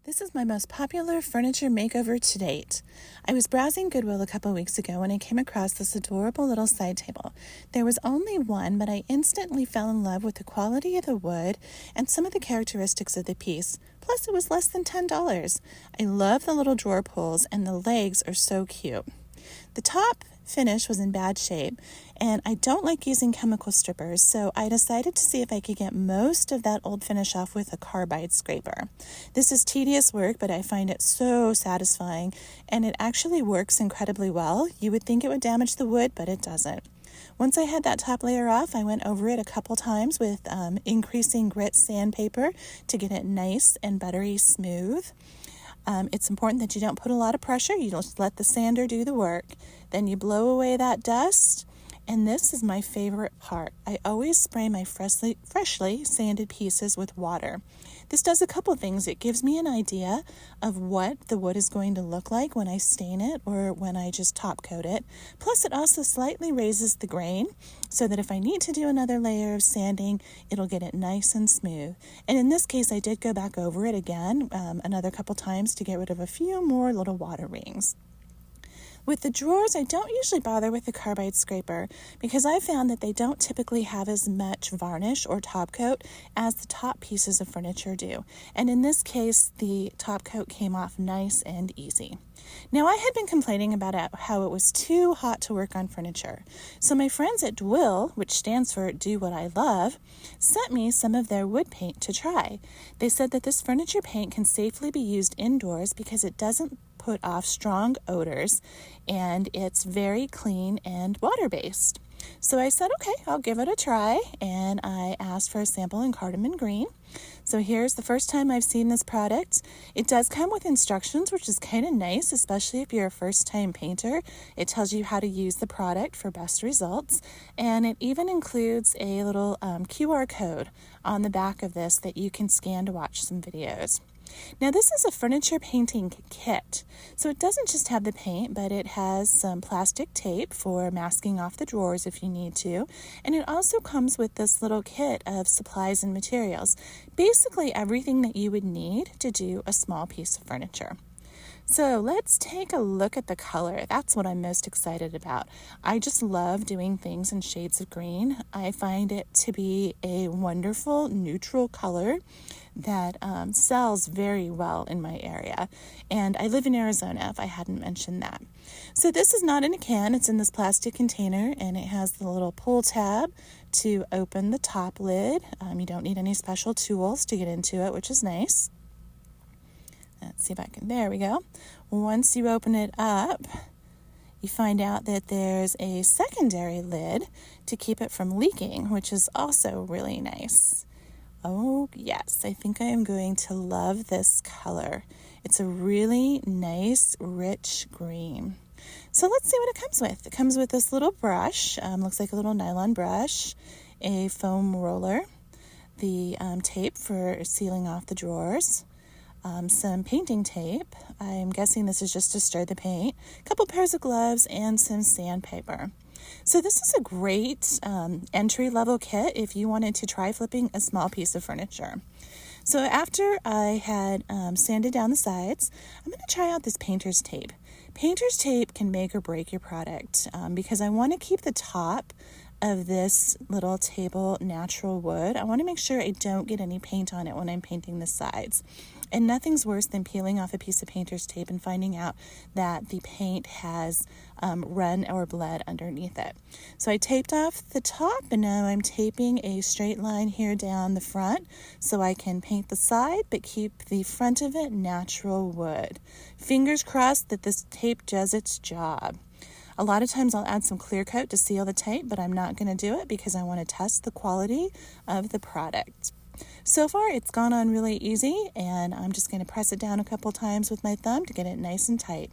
This is my most popular furniture makeover to date. I was browsing Goodwill a couple weeks ago and I came across this adorable little side table. There was only one, but I instantly fell in love with the quality of the wood and some of the characteristics of the piece. Plus, it was less than $10. I love the little drawer pulls and the legs are so cute. The top finish was in bad shape, and I don't like using chemical strippers, so I decided to see if I could get most of that old finish off with a carbide scraper. This is tedious work, but I find it so satisfying, and it actually works incredibly well. You would think it would damage the wood, but it doesn't. Once I had that top layer off, I went over it a couple times with increasing grit sandpaper to get it nice and buttery smooth. It's important that you don't put a lot of pressure. You just let the sander do the work. Then you blow away that dust. And this is my favorite part. I always spray my freshly sanded pieces with water. This does a couple things. It gives me an idea of what the wood is going to look like when I stain it or when I just top coat it. Plus, it also slightly raises the grain so that if I need to do another layer of sanding, it'll get it nice and smooth. And in this case, I did go back over it again another couple times to get rid of a few more little water rings. With the drawers, I don't usually bother with the carbide scraper because I found that they don't typically have as much varnish or top coat as the top pieces of furniture do. And in this case, the top coat came off nice and easy. Now, I had been complaining about how it was too hot to work on furniture. So my friends at Dwil, which stands for Do What I Love, sent me some of their wood paint to try. They said that this furniture paint can safely be used indoors because it doesn't put off strong odors and it's very clean and water-based. So I said, okay, I'll give it a try, and I asked for a sample in cardamom green. So here's the first time I've seen this product. It does come with instructions, which is kind of nice, especially if you're a first-time painter. It tells you how to use the product for best results, and it even includes a little QR code on the back of this that you can scan to watch some videos. Now, this is a furniture painting kit, so it doesn't just have the paint, but it has some plastic tape for masking off the drawers if you need to, and it also comes with this little kit of supplies and materials, basically everything that you would need to do a small piece of furniture. So let's take a look at the color. That's what I'm most excited about. I just love doing things in shades of green. I find it to be a wonderful neutral color that sells very well in my area. And I live in Arizona, if I hadn't mentioned that. So this is not in a can. It's in this plastic container, and it has the little pull tab to open the top lid. You don't need any special tools to get into it, which is nice. Let's see if I can, there we go. Once you open it up, you find out that there's a secondary lid to keep it from leaking, which is also really nice. Oh yes, I think I am going to love this color. It's a really nice, rich green. So let's see what it comes with. It comes with this little brush, looks like a little nylon brush, a foam roller, the tape for sealing off the drawers, some painting tape. I'm guessing this is just to stir the paint, a couple pairs of gloves, and some sandpaper. So this is a great entry-level kit if you wanted to try flipping a small piece of furniture. So after I had sanded down the sides, I'm going to try out this painter's tape. Painter's tape can make or break your product because I want to keep the top of this little table natural wood. I want to make sure I don't get any paint on it when I'm painting the sides. And nothing's worse than peeling off a piece of painter's tape and finding out that the paint has run or bled underneath it. So I taped off the top, and now I'm taping a straight line here down the front so I can paint the side but keep the front of it natural wood. Fingers crossed that this tape does its job. A lot of times I'll add some clear coat to seal the tape, but I'm not going to do it because I want to test the quality of the product. So far, it's gone on really easy, and I'm just going to press it down a couple times with my thumb to get it nice and tight.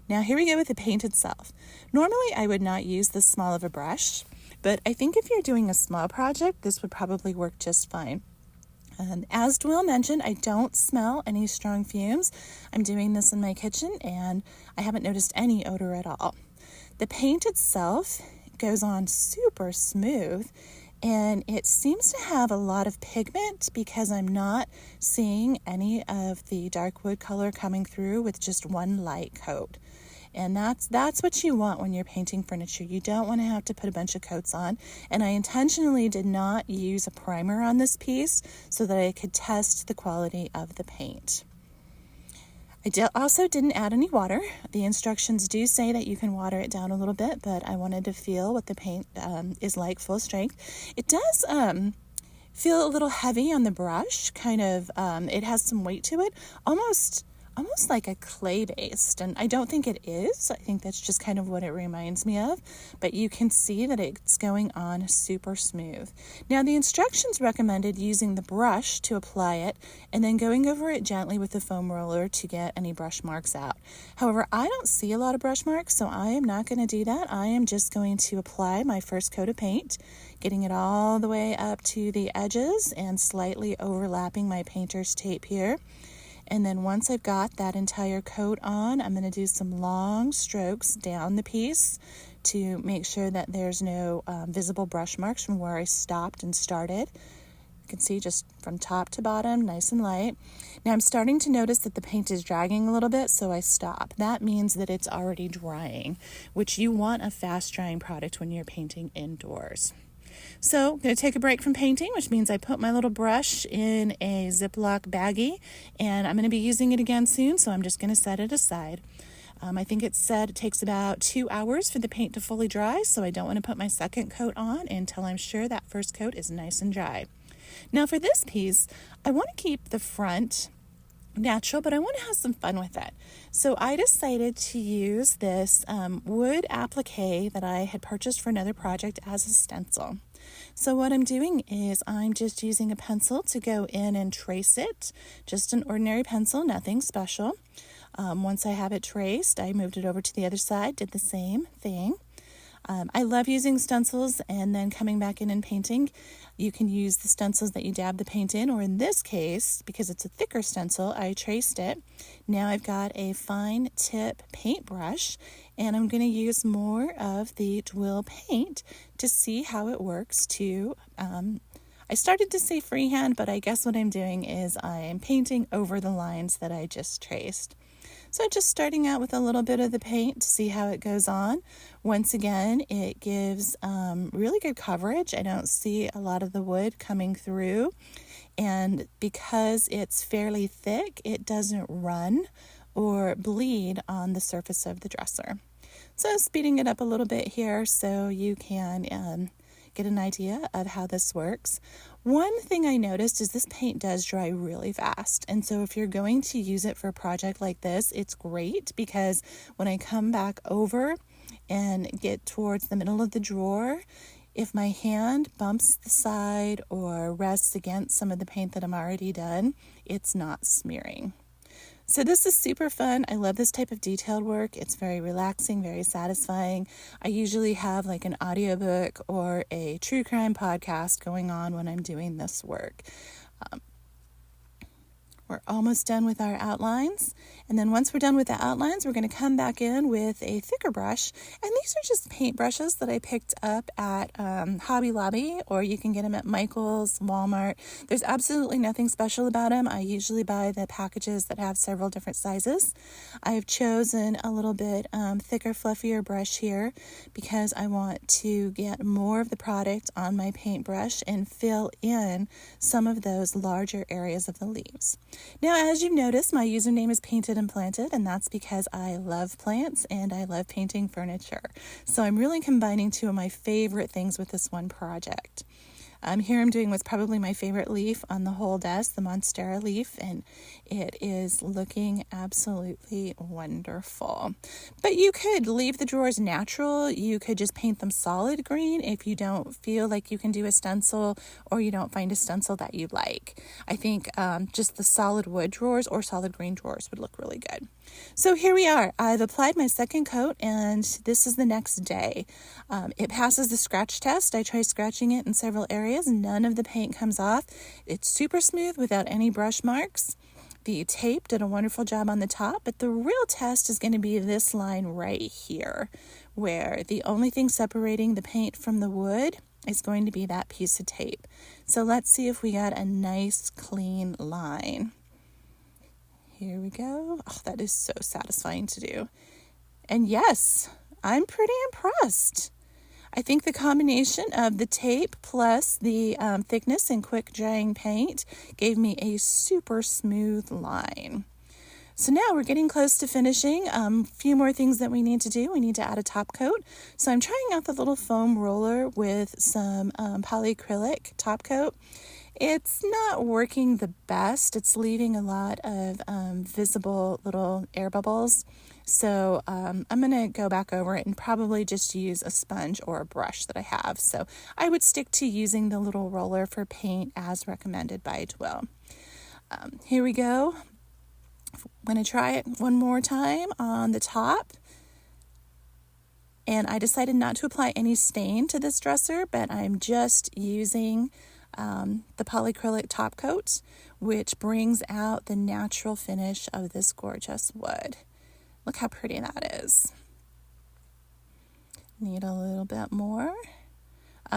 Now, here we go with the paint itself. Normally, I would not use this small of a brush, but I think if you're doing a small project, this would probably work just fine. As Dwil mentioned, I don't smell any strong fumes. I'm doing this in my kitchen, and I haven't noticed any odor at all. The paint itself goes on super smooth, and it seems to have a lot of pigment because I'm not seeing any of the dark wood color coming through with just one light coat. And that's what you want when you're painting furniture. You don't want to have to put a bunch of coats on. And I intentionally did not use a primer on this piece so that I could test the quality of the paint. I also didn't add any water. The instructions do say that you can water it down a little bit, but I wanted to feel what the paint is like full strength. It does feel a little heavy on the brush, kind of, it has some weight to it, almost like a clay based, and I don't think it is. I think that's just kind of what it reminds me of, but you can see that it's going on super smooth. Now the instructions recommended using the brush to apply it and then going over it gently with the foam roller to get any brush marks out. However, I don't see a lot of brush marks, so I am not going to do that. I am just going to apply my first coat of paint, getting it all the way up to the edges and slightly overlapping my painter's tape here. And then once I've got that entire coat on, I'm going to do some long strokes down the piece to make sure that there's no visible brush marks from where I stopped and started. You can see just from top to bottom, nice and light. Now I'm starting to notice that the paint is dragging a little bit, so I stop. That means that it's already drying, which you want a fast drying product when you're painting indoors. So I'm going to take a break from painting, which means I put my little brush in a Ziploc baggie, and I'm going to be using it again soon, so I'm just going to set it aside. I think it said it takes about 2 hours for the paint to fully dry, so I don't want to put my second coat on until I'm sure that first coat is nice and dry. Now for this piece, I want to keep the front natural, but I want to have some fun with it. So I decided to use this wood applique that I had purchased for another project as a stencil. So what I'm doing is I'm just using a pencil to go in and trace it, just an ordinary pencil, nothing special. Once I have it traced, I moved it over to the other side, did the same thing. I love using stencils and then coming back in and painting. You can use the stencils that you dab the paint in, or in this case, because it's a thicker stencil, I traced it. Now I've got a fine tip paintbrush, and I'm going to use more of the Dwil paint to see how it works to, I started to say freehand, but I guess what I'm doing is I'm painting over the lines that I just traced. So just starting out with a little bit of the paint to see how it goes on. Once again, it gives really good coverage. I don't see a lot of the wood coming through. And because it's fairly thick, it doesn't run or bleed on the surface of the dresser. So speeding it up a little bit here so you can get an idea of how this works. One thing I noticed is this paint does dry really fast, and so if you're going to use it for a project like this, it's great because when I come back over and get towards the middle of the drawer, if my hand bumps the side or rests against some of the paint that I'm already done, it's not smearing. So this is super fun. I love this type of detailed work. It's very relaxing, very satisfying. I usually have like an audiobook or a true crime podcast going on when I'm doing this work. We're almost done with our outlines. And then once we're done with the outlines, we're going to come back in with a thicker brush. And these are just paint brushes that I picked up at Hobby Lobby, or you can get them at Michael's, Walmart. There's absolutely nothing special about them. I usually buy the packages that have several different sizes. I've chosen a little bit thicker, fluffier brush here because I want to get more of the product on my paintbrush and fill in some of those larger areas of the leaves. Now, as you've noticed, my username is Painted and Planted, and that's because I love plants and I love painting furniture. So I'm really combining two of my favorite things with this one project. Here I'm doing what's probably my favorite leaf on the whole desk, the Monstera leaf, and it is looking absolutely wonderful. But you could leave the drawers natural. You could just paint them solid green if you don't feel like you can do a stencil or you don't find a stencil that you like. I think just the solid wood drawers or solid green drawers would look really good. So here we are. I've applied my second coat, and this is the next day. It passes the scratch test. I try scratching it in several areas. None of the paint comes off. It's super smooth without any brush marks. The tape did a wonderful job on the top, but the real test is going to be this line right here, where the only thing separating the paint from the wood is going to be that piece of tape. So let's see if we got a nice clean line. Here we go. Oh, that is so satisfying to do. And yes, I'm pretty impressed. I think the combination of the tape plus the thickness and quick drying paint gave me a super smooth line. So now we're getting close to finishing. A few more things that we need to do. We need to add a top coat. So I'm trying out the little foam roller with some polyacrylic top coat. It's not working the best. It's leaving a lot of visible little air bubbles. So I'm going to go back over it and probably just use a sponge or a brush that I have. So I would stick to using the little roller for paint as recommended by Dwil. Here we go. I'm going to try it one more time on the top. And I decided not to apply any stain to this dresser, but I'm just using the polyacrylic top coat, which brings out the natural finish of this gorgeous wood. Look how pretty that is. Need a little bit more.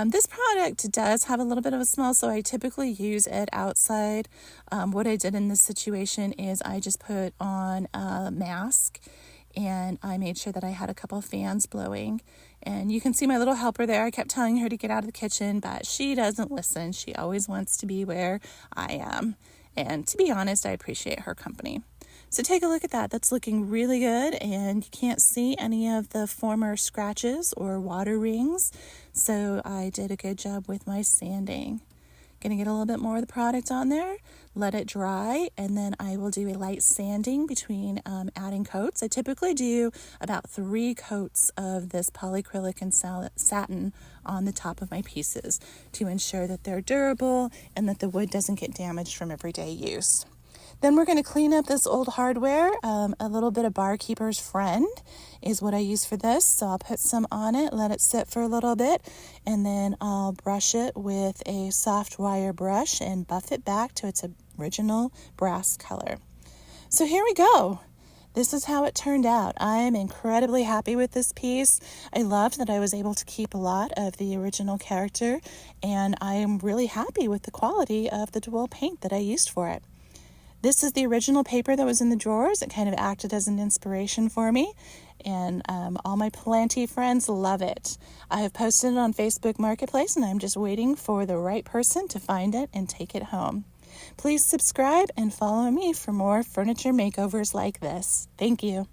This product does have a little bit of a smell, so I typically use it outside. What I did in this situation is I just put on a mask and I made sure that I had a couple of fans blowing. And you can see my little helper there. I kept telling her to get out of the kitchen, but she doesn't listen. She always wants to be where I am. And to be honest, I appreciate her company. So take a look at that. That's looking really good, and you can't see any of the former scratches or water rings. So I did a good job with my sanding. Gonna get a little bit more of the product on there, let it dry, and then I will do a light sanding between adding coats. I typically do about 3 coats of this polyacrylic and satin on the top of my pieces to ensure that they're durable and that the wood doesn't get damaged from everyday use. Then we're going to clean up this old hardware. A little bit of Barkeeper's Friend is what I use for this. So I'll put some on it, let it sit for a little bit, and then I'll brush it with a soft wire brush and buff it back to its original brass color. So here we go. This is how it turned out. I'm incredibly happy with this piece. I loved that I was able to keep a lot of the original character, and I am really happy with the quality of the Dwil paint that I used for it. This is the original paper that was in the drawers. It kind of acted as an inspiration for me, and all my Planty friends love it. I have posted it on Facebook Marketplace, and I'm just waiting for the right person to find it and take it home. Please subscribe and follow me for more furniture makeovers like this. Thank you.